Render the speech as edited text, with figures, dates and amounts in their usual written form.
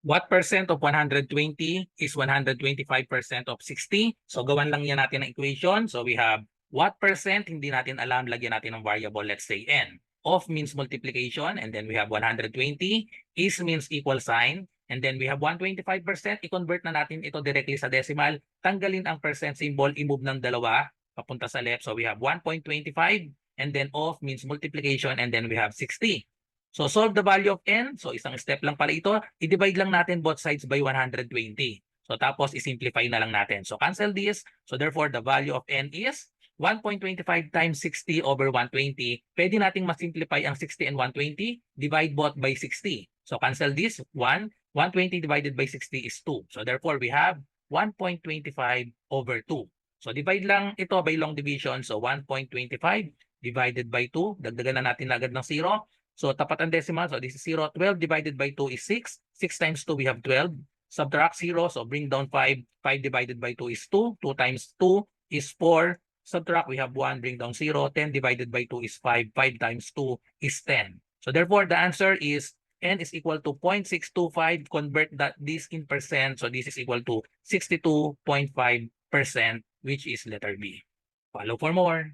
What percent of 120 is 125% of 60? So gawan lang yan natin ng equation. So we have what percent, hindi natin alam, lagyan natin ng variable, let's say n. Of means multiplication, and then we have 120. Is means equal sign, and then we have 125%. I-convert na natin ito directly sa decimal. Tanggalin ang percent symbol, i-move ng dalawa papunta sa left. So we have 1.25, and then of means multiplication, and then we have 60. So solve the value of n. So isang step lang pala ito. I-divide lang natin both sides by 120. So tapos i-simplify na lang natin. So cancel this. So therefore the value of n is 1.25 times 60 over 120. Pwede nating masimplify ang 60 and 120. Divide both by 60. So cancel this. 120 divided by 60 is 2. So therefore we have 1.25 over 2. So divide lang ito by long division. So 1.25 divided by 2. Dagdagan na natin agad ng 0. So tapat ang decimal. So this is 0. 12 divided by 2 is 6. 6 times 2, we have 12. Subtract 0. So bring down 5. 5 divided by 2 is 2. 2 times 2 is 4. Subtract, we have 1. Bring down 0. 10 divided by 2 is 5. 5 times 2 is 10. So therefore, the answer is n is equal to 0.625. Convert this in percent. So this is equal to 62.5%, which is letter B. Follow for more.